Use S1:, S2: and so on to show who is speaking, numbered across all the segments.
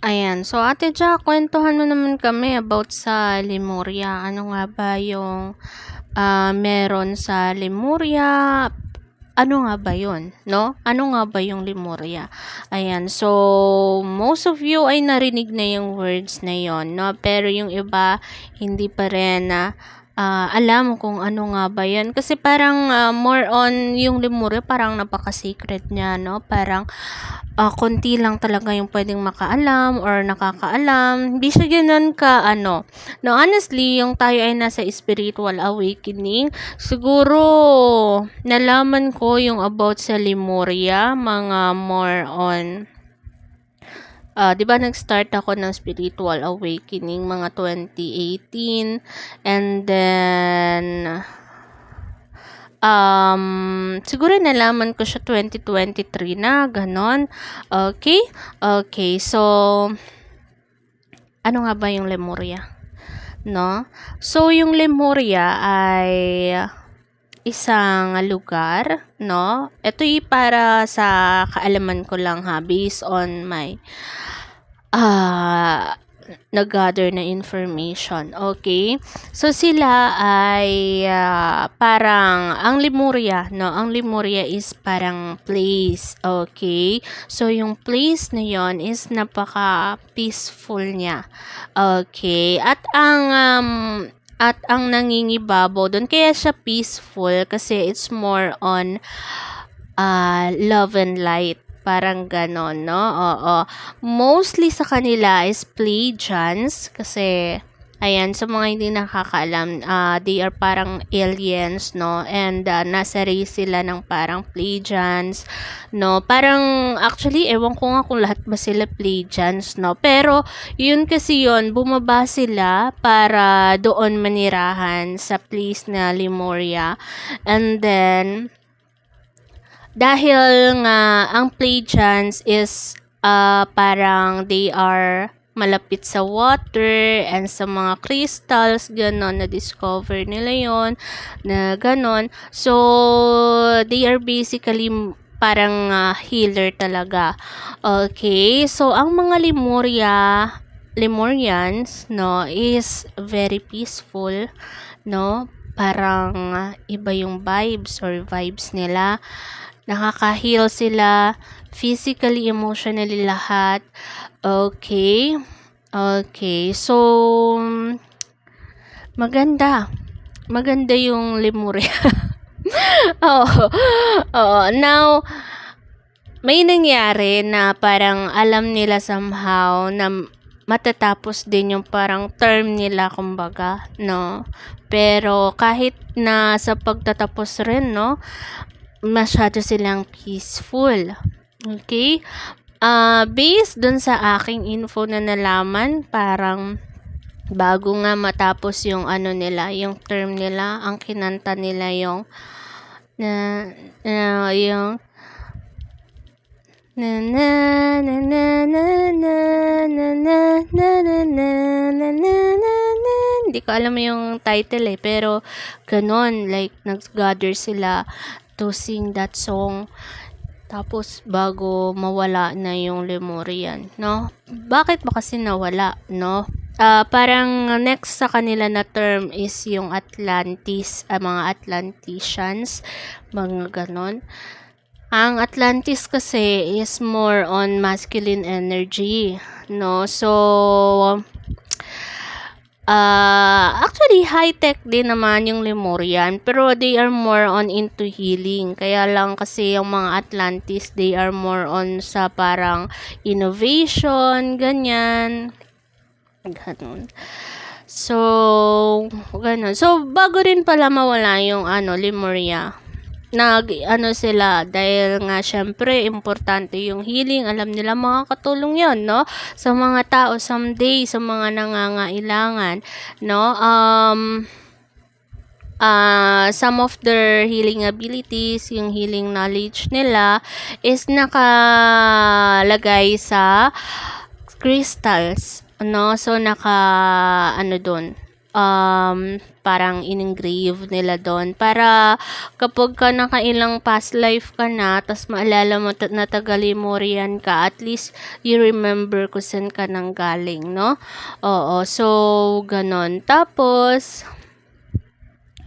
S1: Ayan. So, Ate Jack, kuwentuhan mo naman kami about sa Lemuria. Ano nga ba yung meron sa Lemuria? Ano nga ba yun, no? Ano nga ba yung Lemuria? Ayan. So, most of you ay narinig na yung words na yon, no? Pero yung iba, hindi pa rin na alam kung ano nga ba yan. Kasi parang more on yung Lemuria, parang napaka-secret niya, no? Parang konti lang talaga yung pwedeng makaalam or nakakaalam. Hindi siya ganun ka, ano. No, honestly, yung tayo ay nasa spiritual awakening, siguro, nalaman ko yung about sa Lemuria, mga more on, 'di ba nag-start ako ng spiritual awakening mga 2018, and then siguro nalaman ko siya 2023 na, ganon. Okay? Okay, so, ano nga ba yung Lemuria? No? So, yung Lemuria ay isang lugar, no? Ito'y para sa kaalaman ko lang ha, based on my nag-gather na information. Okay? So, sila ay parang, ang Lemuria, no? Ang Lemuria is parang place. Okay? So, yung place na yon is napaka-peaceful niya. Okay? At ang nangingibabaw doon, kaya siya peaceful kasi it's more on love and light. Parang ganon, no? Oo. Mostly sa kanila is Pleiadians kasi, ayan, sa mga hindi nakakaalam, they are parang aliens, no? And nasa race sila ng parang Pleiadians, no? Parang, actually, ewan ko nga kung lahat ba sila Pleiadians, no? Pero, yun kasi yun, bumaba sila para doon manirahan sa place na Lemuria. And then, dahil nga ang Pleiadians is parang they are malapit sa water and sa mga crystals, ganon, na-discover nila yon na ganon. So, they are basically parang healer talaga. Okay, so ang mga Lemurians, no, is very peaceful, no? Parang iba yung vibes nila. Nakaka-heal sila physically, emotionally, lahat. Okay. Okay. So, maganda. Maganda yung Lemuria. Oo. Oo. Now, may nangyari na parang alam nila somehow na matatapos din yung parang term nila, kumbaga, no? Pero kahit na sa pagtatapos rin, no, masyado silang peaceful. Okay? Based dun sa aking info na nalaman, parang bago nga matapos yung ano nila, yung term nila, ang kinanta nila yung yung na na na na na na na na na na na na na na. Hindi ko alam yung title pero ganon, like nag-gather sila to sing that song. Tapos bago mawala na yung Lemurian, no? Bakit ba kasi nawala, no? Parang next sa kanila na term is yung Atlantis, mga Atlanticians, mga ganon. Ang Atlantis kasi is more on masculine energy, no? So, actually, high-tech din naman yung Lemurian, pero they are more on into healing. Kaya lang kasi yung mga Atlantis, they are more on sa parang innovation, ganyan. Ganun. So, ganun. So, bago rin pala mawala yung Lemuria, sila, dahil nga syempre importante yung healing, alam nila makakatulong yon, no, sa mga tao someday, sa mga nangangailangan, no. Some of their healing abilities, yung healing knowledge nila is nakalagay sa crystals, no. So doon, parang in-engrave nila doon para kapag ka nakailang past life ka na tas maalala mo na taga Lemurian ka, at least you remember kung saan ka nang galing, no? Oo, so ganon. Tapos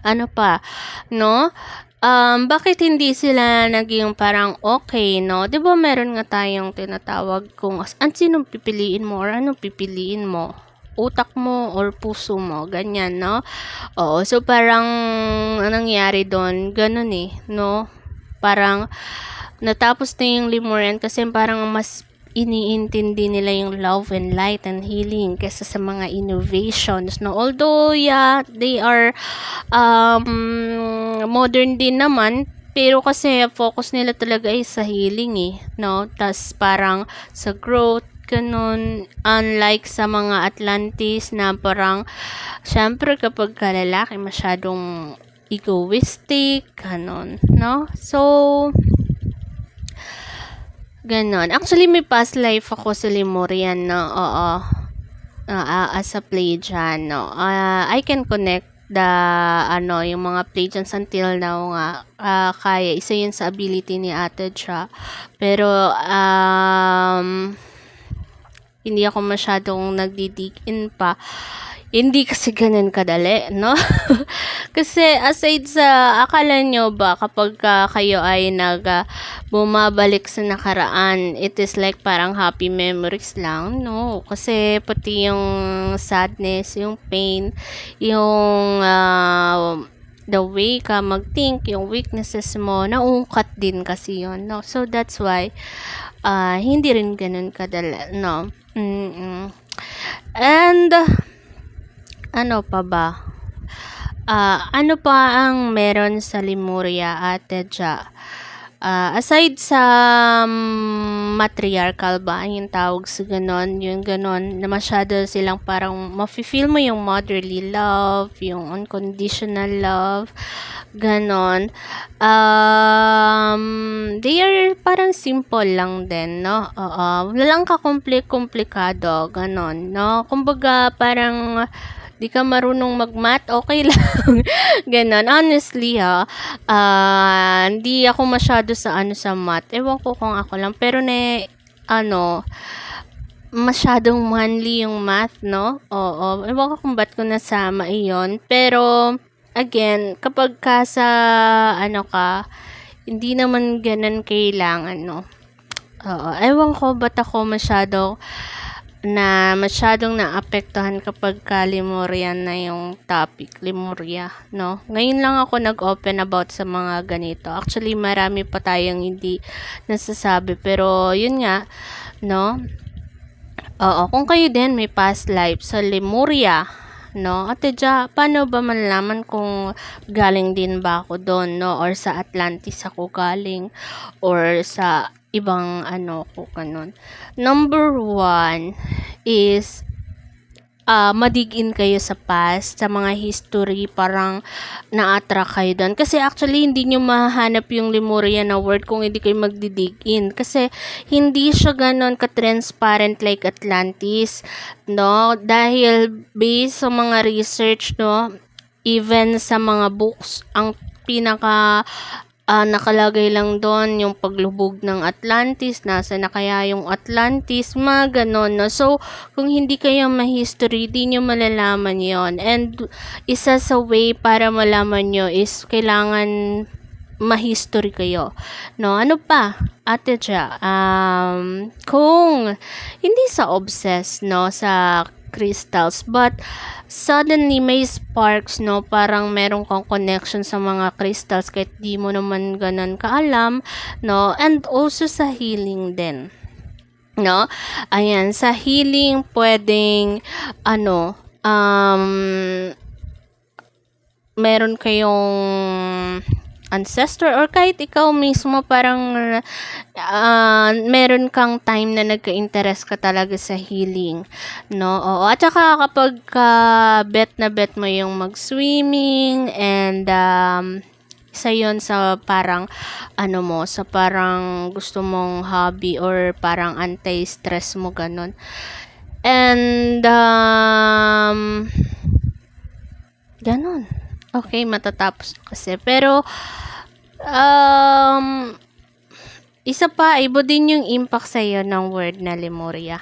S1: ano pa, no? Bakit hindi sila naging parang okay, no? 'Di ba meron nga tayong tinatawag kung sinong pipiliin mo or anong pipiliin mo? Utak mo or puso mo, ganyan, no? Oo, so parang anong nangyari doon, ganun eh, no? Parang natapos na yung Lemurian kasi parang mas iniintindi nila yung love and light and healing kaysa sa mga innovations, no? Although yeah, they are modern din naman, pero kasi focus nila talaga ay sa healing eh, no? Tas parang sa growth, ganun. Unlike sa mga Atlantis na parang, syempre kapag ka lalaki masyadong egoistic, ganun, no? So, ganon. Actually, may past life ako sa Lemurian, no? Oo. As a Pleiadian, no? I can connect yung mga Pleiadians until now nga. Kaya, isa yun sa ability ni Ate Cha. Pero, hindi ako masyadong nagdi-dig in pa. Hindi kasi ganun kadali, no? Kasi aside sa akala nyo ba kapag kayo ay bumabalik sa nakaraan, it is like parang happy memories lang, no? Kasi pati yung sadness, yung pain, yung the way ka mag-think, yung weaknesses mo, naungkat din kasi yun, no? So that's why hindi rin ganun kadali, no? And ano pa ba? Ano pa ang meron sa Lemuria, Ate Ja? Aside sa matriarchal ba yung tawag sa ganon, yung ganon na masyado silang parang mafe-feel mo yung motherly love, yung unconditional love, ganon. They are parang simple lang din, no? Oo, wala lang komplikado, ganon, no? Kumbaga parang di ka marunong mag-math, okay lang. Ganon. Honestly, hindi ako masyado sa math. Ewan ko kung ako lang. Pero masyadong manly yung math, no? Oo. Ewan ko kung ba't ko nasama iyon. Pero, again, kapag ka sa, hindi naman ganun kailangan, no? Oo. Ewan ko ba't ako masyadong naapektuhan kapag Lemurian na yung topic, Lemuria, no? Ngayon lang ako nag-open about sa mga ganito. Actually, marami pa tayong hindi nasasabi, pero yun nga, no? Oo, kung kayo din may past life sa Lemuria, no? Ate Ja, paano ba malalaman kung galing din ba ako doon, no? Or sa Atlantis ako galing, or sa ibang ko ganun. Number 1 is madigin kayo sa past, sa mga history, parang na-attract kayo doon. Kasi actually, hindi nyo mahanap yung Lemuria na word kung hindi kayo magdidig in. Kasi hindi siya ganon ka-transparent like Atlantis, no? Dahil based sa mga research, no? Even sa mga books, ang pinaka nakalagay lang doon yung paglubog ng Atlantis, nasa na kaya yung Atlantis, mga ganon, no? So, kung hindi kayo ma-history, di nyo malalaman yon. And, isa sa way para malaman nyo is kailangan ma-history kayo, no? Ano pa, Ate Ja? Kung hindi sa obsessed, no, sa crystals, but suddenly may sparks, no, parang meron kang connection sa mga crystals kahit di mo naman ganun kaalam, no, and also sa healing din, no? Ayan, sa healing pwedeng meron kayong ancestor or kahit ikaw mismo parang meron kang time na nagka-interest ka talaga sa healing, no? Oo. At saka kapag bet na bet mo yung mag-swimming and isa yun sa parang sa parang gusto mong hobby or parang anti-stress mo ganun. And Ganon. Okay, matatapos kasi. Pero, um, isa pa, iba din yung impact sa'yo ng word na Lemuria.